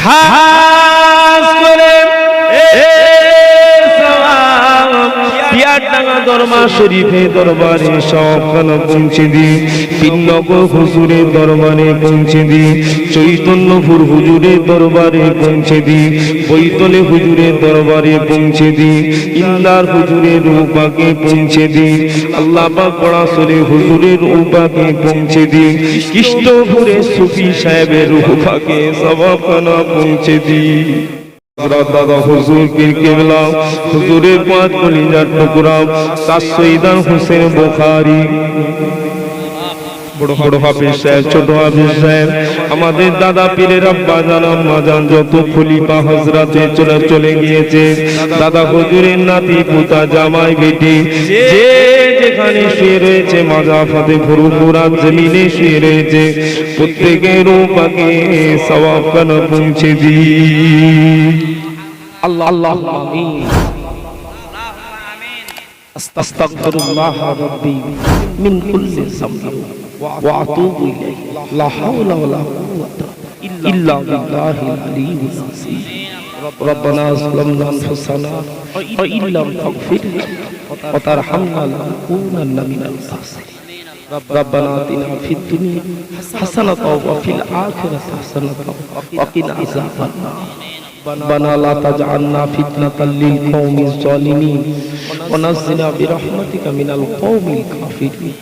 খাস করে পিয়ারডাঙ্গা দরবার শরীফে দরবারে সবখানে পৌঁছে দিই, তিননগর হুজুরের দরবারে পৌঁছে দিই, চৈতন্যপুর হুজুরের দরবারে পৌঁছে দিই, বৈতলে হুজুরের দরবারে পৌঁছে দিই, ইন্দার হুজুরের রূপাকে পৌঁছে দিই, আল্লাহ পাক পড়াশোরে হুজুরের রূপাকে পৌঁছে দিই, কৃষ্ণপুরে সুফি সাহেবের রূপাকে সবখানে পৌঁছে দিই। দাদা হুজুর পীর কেবলা হুজুরের পাঁচ কলিজার টুকরা তার সৈয়দান হোসেন বুখারী, বড় বড় হাফেজ সাহেব, ছোট হাফেজ সাহেব, আমাদের দাদা পীরের আব্বা জান আম্মা জান যত খলিফা হযরতে চলে গিয়েছে, দাদা হুজুরের নাতি পুতা জামাই বেটি যে যেখানে শুয়ে রয়েছে, মাজাফাতে ফুরফুরা জমিনে শুয়ে রয়েছে, প্রত্যেকের রূপাকে সওয়াব খানা পৌঁছে দিই। আল্লাহ আল্লাহ আমিন। আস্তাগফিরুল্লাহ রাব্বি মিন কুল্লি যামবি ওয়া আতুবু ইলাইহি লা হাওলা ওয়া লা কুওয়াতা ইল্লা বিল্লাহিল আলিয়্যিল আযীম। রব্বানা যালামনা আনফুসানা ওয়া ইল্লাম তাগফির ওয়া তারহামনা লানাকুনান্না মিনাল খাসিরিন। রব্বানা আতিনা ফিদ দুনিয়া হাসানাতাও ওয়া ফিল আখিরাতি হাসানাতাও ওয়া কিনা আযাবান্নার। ربنا لا تجعلنا فتنة للقوم الظالمين ونجنا برحمتك من القوم الكافرين.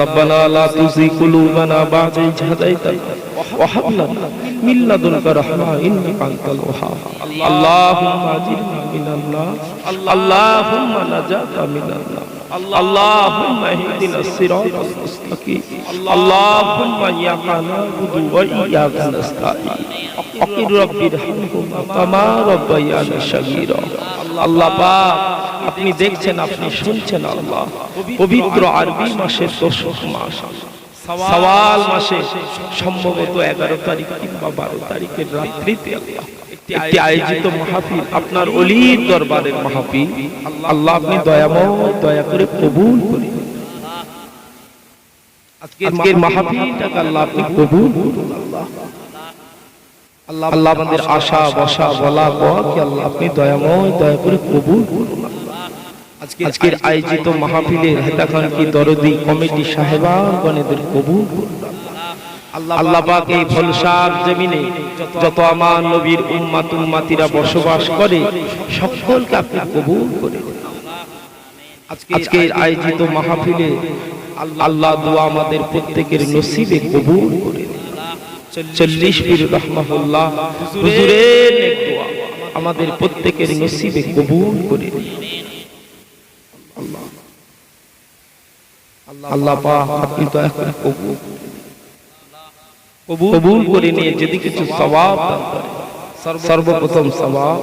ربنا لا تزغ قلوبنا بعد إذ هديتنا وهب لنا من لدنك رحمة إنك أنت الوهاب. اللهم أجرنا من النار، اللهم نجاك من النار، اللهم اهدنا الصراط المستقيم، اللهم إياك نعبد وإياك نستعين. وقل رب ارحمهما كما ربياني صغيرا. আল্লাহ পাক আপনি দেখছেন, আপনি শুনছেন। আল্লাহ পবিত্র আরবি মাসের 10 মাস শাওয়াল মাসে সম্ভবত 11 তারিখ কিংবা 12 তারিখের রাত্রিতে আল্লাহ একটি আয়োজিত মাহফিল, আপনার ওলির দরবারের মাহফিল, আল্লাহ আপনি দয়াময় দয়া করে কবুল করে আজকের মাহফিলটাকে আল্লাহ আপনি কবুল করুন। আল্লাহ আল্লাহ আমাদের আশা বসা বলা কি আল্লাহ আপনি দয়াময় দয়া করে কবুল করুন। আজকের আয়োজিত মাহফিলের হেতাখান কি দরদি কমিটি সাহেবানগণেদের কবুল করুন। আল্লাহ পাক এই ফলসার জমিনে যত আমার নবীর উম্মাত উম্মাতিরা বসবাস করে সকলকে আপনি কবুল করে দিন। আজকের আয়োজিত মাহফিলে আল্লাহ দোয়া আমাদের প্রত্যেকের নসিবে কবুল করে দিন। 40 পীর রাহমাহুল্লাহ হুজুরের নেক দোয়া আমাদের প্রত্যেকের নসিবে কবুল করে দিন। আল্লাহ আল্লাহ পাক আপনি দয়া করে কবুল করে নিয়ে যদি কিছু সওয়াব দান করে, সর্বপ্রথম সওয়াব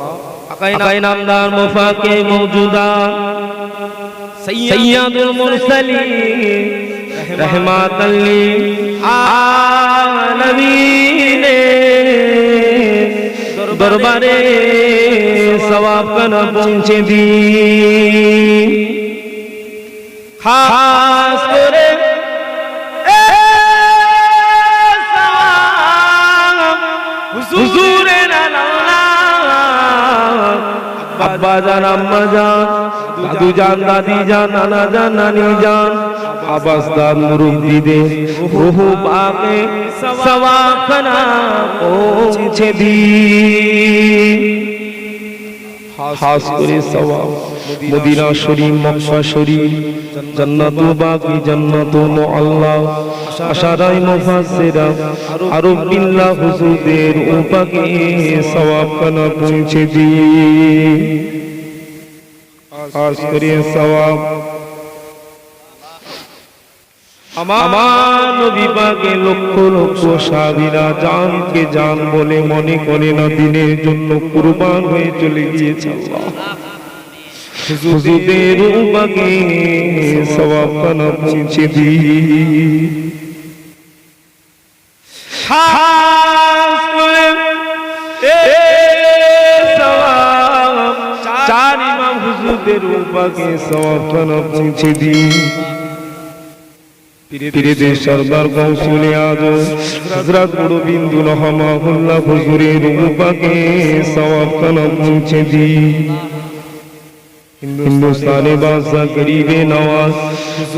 আকায়ে নামদার মুফাকে মওজুদা সাইয়্যিদুল মুরসালিন রাহমাতাল লিল আলামিন দরবারে সওয়াব খানা পৌঁছে দিন। খাস করে হুজুরের আব্বা জান আম্মা জান দাদু জান দাদি জান নানা জান নানি জান আবাসদার মুরব্বিদের রূহ পাকে সওয়াব খানা পৌঁছে দিন। খাস করে সওয়াব মদিনা শরীফ, মক্কা শরীফ, জান্নাতুল বাকি, জান্নাতুল মুআল্লা, আশারাই মুফাসসিরা আরব বিল্লাহ হুজুরদের উপাকে সওয়াব খানা পৌঁছে দিন। খাস করে সওয়াব আমার নবী পাকে লক্ষ লক্ষ সাহাবীরা জানকে জান বলে মনে করে না দিনের জন্য কুরবান হয়ে চলে গিয়েছে। আল্লাহ হুজুরদের উপাকে সওয়াব খানা পৌঁছে দিন। খাস করে সওয়াব চার ইমাম হুজুরদের উপাকে সওয়াব খানা পৌঁছে দিন। পীরেদের সরদার গৌসুলে আজম হযরত গোবিন্দ রহমাহুল্লাহ হুজুরের রূহ পাকে সওয়াব খানা পৌঁছে দি। হিন্দুস্তানে বাদশাহ গরিবে নওয়াজ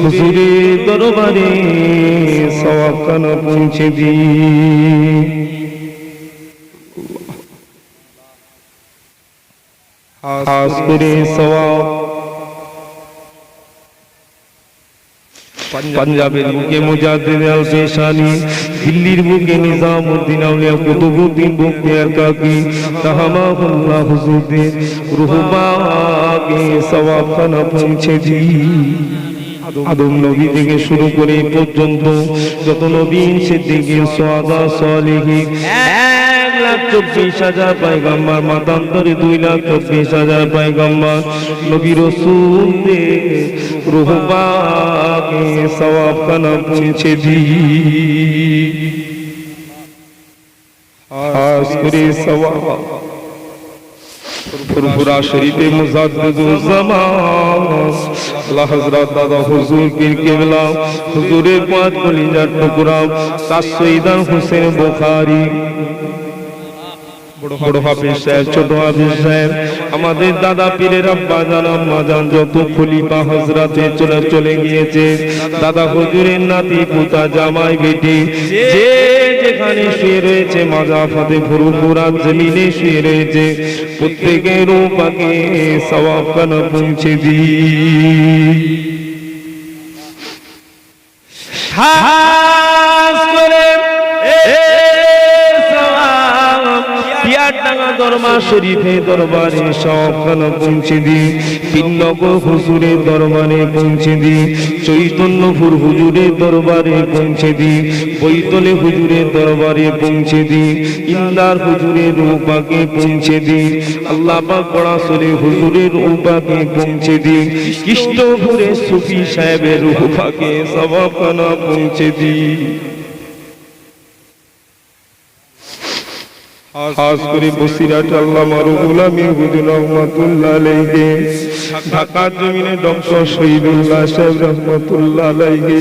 হুজুরের দরবারে সওয়াব খানা পৌঁছে দি। খাস করে সওয়াব পাঞ্জাবের বুকে মুজাদ্দিদ আল-পেশানি, দিল্লির বুকে নিজামউদ্দিন আউলিয়া কুতুবউদ্দিন বখতিয়ার কাকি রাহমাহুল্লাহ হুজুরদের রূহ পাকে সওয়াব খানা পৌঁছে দি। আদম নবী থেকে শুরু করে পর্যন্ত যত নবী সিদ্দিকীন শুহাদা সালেহীন 1,24,000 পয়গম্বর, মতান্তরে 2,24,000 পয়গম্বর নবী রাসূলদের রূহ পাকে সওয়াব খানা পৌঁছে দি। খাস করে সওয়াব ফুরফুরা শরীফে মুজাদ্দিদুজ্জামান আল্লাহ হযরত দাদা হুজুর পীর কেবলা হুজুরের পাঁচ কলিজার টুকরা তার সৈয়দান হোসেন বুখারী, বড় হাফেজ সাহেব, ছোট হাফেজ সাহেব, আমাদের দাদা পীরের আব্বা জান আম্মা জান যত খলিফা হযরতে চলে গিয়েছে, দাদা হুজুরের নাতি পুতা জামাই বেটি যে যেখানে শুয়ে রয়েছে, মাজাফাতে ফুরফুরা জমিনে শুয়ে রয়েছে, প্রত্যেকের রূহ পাকে সওয়াব খানা পৌঁছে দি। খাস করে দরবার শরীফে দরবারে সওয়াব খানা পৌঁছে দি। পিন্নগর হুজুরের দরবারে পৌঁছে দি। চৈতন্যপুর হুজুরের দরবারে পৌঁছে দি। বৈতলে হুজুরের দরবারে পৌঁছে দি। ইন্দার হুজুরের রূহ পাকে পৌঁছে দি। আল্লাহ পাক পড়াশোনে হুজুরের রূহ পাকে পৌঁছে দি। কৃষ্ণপুরে সুফি সাহেবের রূহ পাকে সওয়াব খানা পৌঁছে দি। খাস করে বসিরহাট আল্লামা রুহুল আমিন হুজুর রহমাতুল্লাহ আলাইহি, ঢাকা জমিনে ডক্টর শহীদুল্লাহ সাহেব রহমাতুল্লাহ আলাইহি,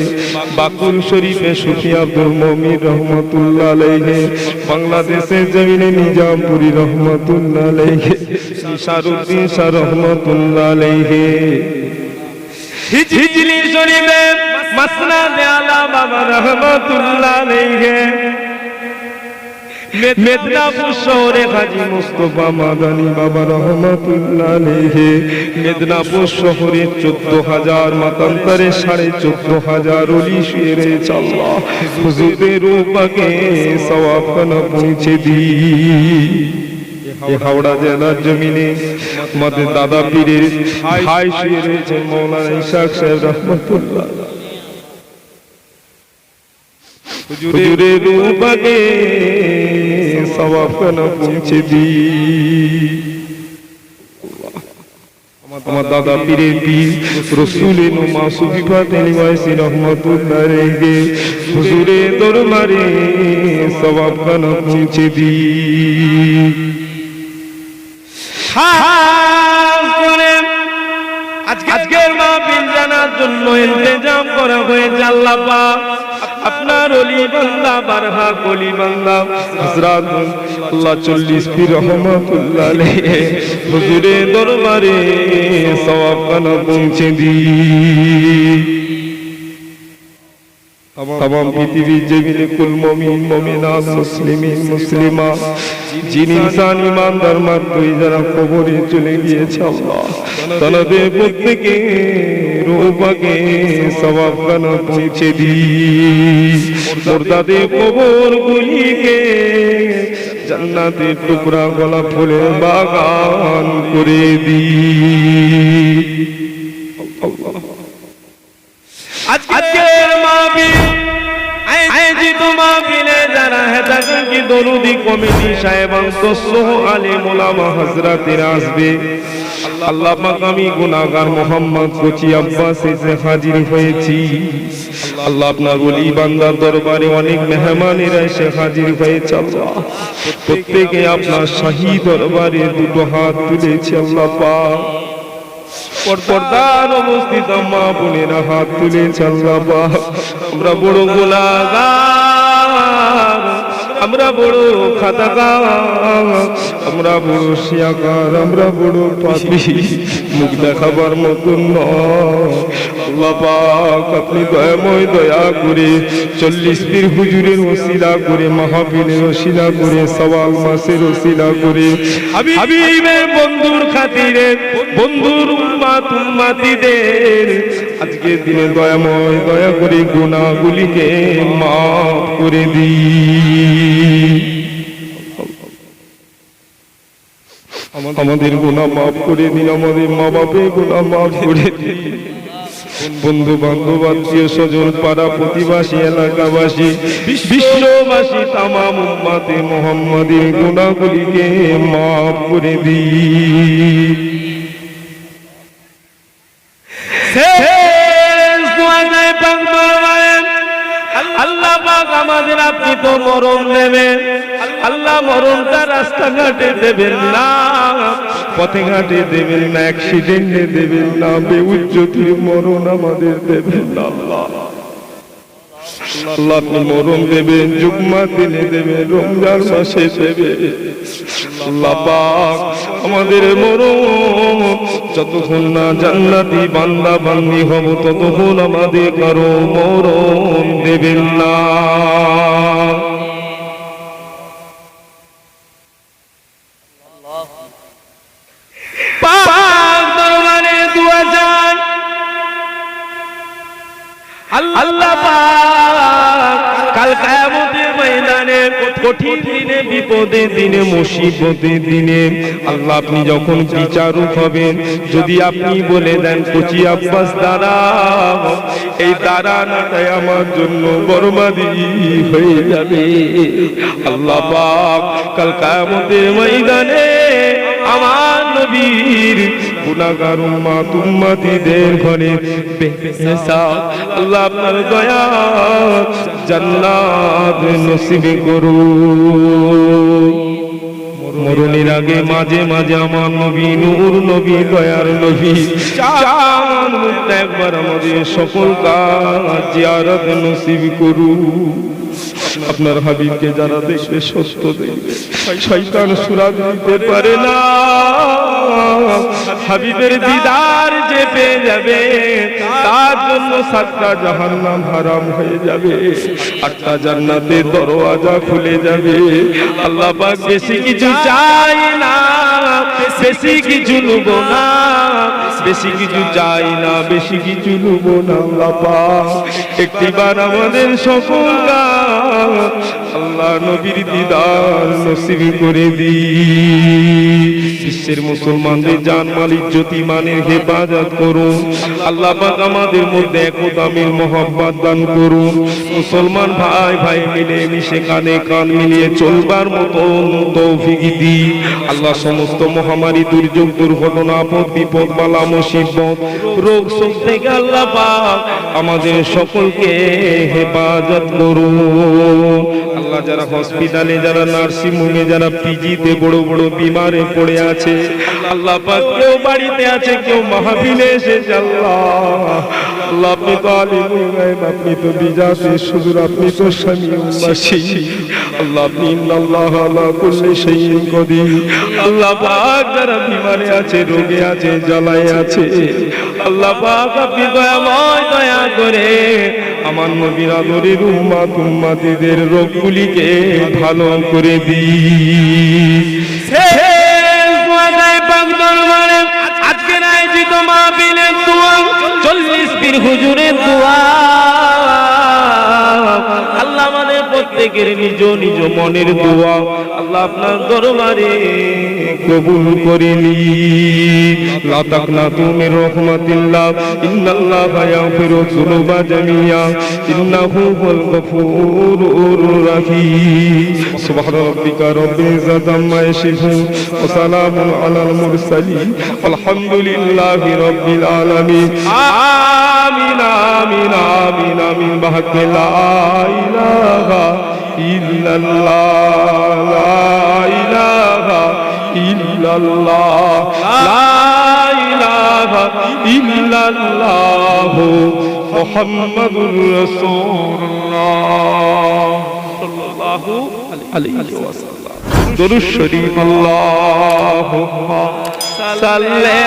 বাকুল শরীফে সুফি আব্দুল মুমিন রহমাতুল্লাহ আলাইহি, বাংলাদেশের জমিনে নিজামপুরি রহমাতুল্লাহ আলাইহি, নিসারউদ্দিন শাহ রহমাতুল্লাহ আলাইহি, হিজলি শরীফে মাসনাদে আলা বাবা রহমাতুল্লাহ আলাইহি, মেদিনীপুর শহরে হাজী মুস্তাফা মাদানী বাবা রহমাতুল্লাহ আলাইহি, মেদিনীপুর শহরে 14,000 মতান্তরে 14,500 ওলি শুয়ে রয়েছে। আল্লাহ হুজুরের রূহ পাকে সওয়াব খানা পৌঁছে দি। হাওড়া জেলার জমিনে আমাদের দাদা পীরের ভাই শুয়ে রয়েছে মাওলানা ইসহাক সাহেব রহমাতুল্লাহ, হুজুরের রূহ পাকে সওয়াব খানা পৌঁছে দি। আমার দাদা পীরের পীর রসুলের নুমা সুফি ফাতেমী ওয়াইসি রহমাতুল্লাহ আলাইহি, হুজুরের দরবারে সওয়াব খানা পৌঁছে দি। আজকের মাহফিল জানার জন্য ইন্তজাম করা হয়েছে। আল্লাহ পাক আপনার ওলি বান্দা বারহা ওলি বান্দা হযরত আল্লাহ 40 পীর রহমাতুল্লাহ আলাইহি হুজুরের দরবারে সওয়াব খানা পৌঁছে দি। तमाम पृथ्वी जमीने कुल मोमिन मोमिनात मुस्लिमीन मुस्लिमा जिन इंसान ईमानदार मात्र যারা কবরে চলে গিয়েছে, আল্লাহ তাদের প্রত্যেকে রূহ পাকে সওয়াব খানা পৌঁছে দি। মুর্দাদের কবরগুলিকে জান্নাতের টুকরা গোলাপ ফুলের বাগান করে দি। আজকের মাহফিল আয়োজিত মাহফিলে যারা হেদায়েত কি দরুদি কমিটি সাহেবান সহ আলেম ওলামা হযরতেরা আসবে, আল্লাহ পাক আমি গুনাহগার মোহাম্মদ কোচি আব্বাস এসে হাজির হয়েছি। আল্লাহ আপনার ওলি বান্দার দরবারে অনেক মেহমানেরা এসে হাজির হয়েছে। আল্লাহ প্রত্যেকে আপনার শাহী দরবারে দুটো হাত তুলেছে। আল্লাহ পাক পর্দার অবস্থিত মা বোনেরা হাত তুলেছে আল্লাহ পাক। আমরা বড় গুনাহগার, আমরা বড় খাতাকার, আমরা বড় শিয়াকার, আমরা বড় পাপী, মুখ দেখাবার মতন নয়। আল্লাহ পাক আপনি দয়াময়, দয়া করে 40 পীর হুজুরের ওসিলা করে, মাহফিলের ওসিলা করে, সওয়াল মাসের ওসিলা করে, হাবিবের বন্ধুর খাতিরে, বন্ধুর উম্মাতিদের আজকের দিনে দয়াময়, দয়া করে গুনাহগুলিকে মাফ করে দিন। আমাদের গুনাহ মাফ করে দিন, আমাদের মা বাপের গুনাহ মাফ করে দিন। বন্ধু বান্ধব, আত্মীয় স্বজন, পাড়া প্রতিবাসী, এলাকাবাসী, বিশ্ববাসী, তামাম উম্মতে মুহাম্মাদের গুনাহগুলিকে মাফ করে দিন। আল্লাহ পাক আমাদের আপনি তো মরণ দেবেন, আল্লাহ মরণটা রাস্তাঘাটে দেবেন না, পথে ঘাটে দেবেন না, অ্যাক্সিডেন্টে দেবেন না, বেউজ্জতির মরণ আমাদের দেবেন না। আল্লাহ আল্লাহ আপনি মরণ দেবেন, জুম্মা দিনে দেবেন, রমজান মাসে দেবেন। আল্লাহ পাক আমাদের মরণ যতক্ষণ না জান্নাতি বান্দা বান্দি হব ততক্ষণ আমাদের কারো মরণ দেবেন না। পাক দরবারে দুয়া চাই, আল্লাহ পাক কাল কিয়ামতের ময়দানে, কঠিন দিনে, বিপদের দিনে, মুসিবতের দিনে আল্লাহ আপনি যখন বিচারক হবেন, যদি আপনি বলে দেন কচি আব্বাস দাঁড়াও, এই দাঁড়ানোটাই আমার জন্য বরবাদি হয়ে যাবে। আল্লাহ পাক কাল কিয়ামতের ময়দানে আমার নবীর গুনাহগার উম্মত উম্মতিদের ঘরে বেহিসাব আল্লাহ আপনার দয়া জান্নাত নসিব করুন। মরণের আগে মাঝে মাঝে আমার নবী, নূর নবী, দয়ার নবী চার মুক্তা একবার আমাদের সকল কাজ জিয়ারত নসিব করুন। আপনার হাবিবকে যারা দেখবে সত্য দেখবে, শয়তান সুরাগ দিতে পারে না। হাবিবের দিদার যে পেয়ে যাবে তার জন্য 7টা জাহান্নাম হারাম হয়ে যাবে, 8টা জান্নাতের দরওয়াজা খুলে যাবে। আল্লাহ পাক বেশি কিছু চাই না, বেশি কিছু লুব না, বেশি কিছু চাই না, বেশি কিছু লুব না। আল্লাহ পাক একটিবার আমাদের সকল আল্লাহ নবীর দিদার নসিব করে দি। বিশ্বের মুসলমানদের জানমাল ইজ্জত ইমানের হেফাজত করুন। আল্লাহ পাক আমাদের মধ্যে একতা মিল মহব্বত দান করুন। মুসলমান ভাই ভাই মিলে মিশে কাঁধে কাঁধ মিলিয়ে চলবার মতো তৌফিক দি। আল্লাহ সমস্ত মহামারী, দুর্যোগ, দুর্ঘটনা, আপদ বিপদ, বালা মুসিবত, রোগ শোক থেকে আল্লাহ পাক আমাদের সকলকে হেফাজত করুন। আল্লাহ যারা হসপিটালে, যারা নার্সিং হোমে, যারা পিজিতে বড় বড় বিমারে পড়ে আছে, আল্লাহ পাক কেউ বাড়িতে আছে, কেউ মাহফিলে এসেছে। আল্লাহ আপনি তো আলিমুল গায়ব, আপনি তো বিজাতে সুদূর, আপনি তো সামিউল বাসীর। আল্লাহ আপনি ইন্নাল্লাহ আলা কুল্লি শাইইন কদির। আল্লাহ পাক যারা বিমারে আছে, রোগে আছে, জ্বালায় আছে, আল্লাহ পাক আপনি দয়াময়, দয়া করে আমার নবীর আদরের উম্মত উম্মতিদের রোগগুলিকে ভালো করে দিন। আজকের আয়োজিত মাহফিলের দোয়া, 40 পীর হুজুরের দোয়া আল্লাহ আমাদের প্রত্যেকের নিজ নিজ মনের দোয়া আল্লাহ আপনার দরবারে কবুল করে নিন। লা তাকনাতু মির রাহমাতিল্লাহ, ইন্নাল্লাহা ইয়াগফিরু যুনুবা জামিয়া, ইন্নাহু হুয়াল গফুরুর রাহিম। সুবহান রাব্বিকা রাব্বিল ইজ্জাতি আম্মা ইয়াসিফুন ওয়া সালামুন আলাল মুরসালিন, আলহামদুলিল্লাহি রাব্বিল আলামিন। আমিন আমিন আমিন আমিন। বাহাক্কি লা ইলাহা ইল্লাল্লাহ, লা ইলাহা ইল্লাল্লাহ, লা ইলাহা ইল্লাল্লাহু মুহাম্মাদুর রাসূলুল্লাহ সাল্লাল্লাহু আলাইহি ওয়াসাল্লাম। দুরূদ শরীফ আল্লাহুম্মা সাল্লি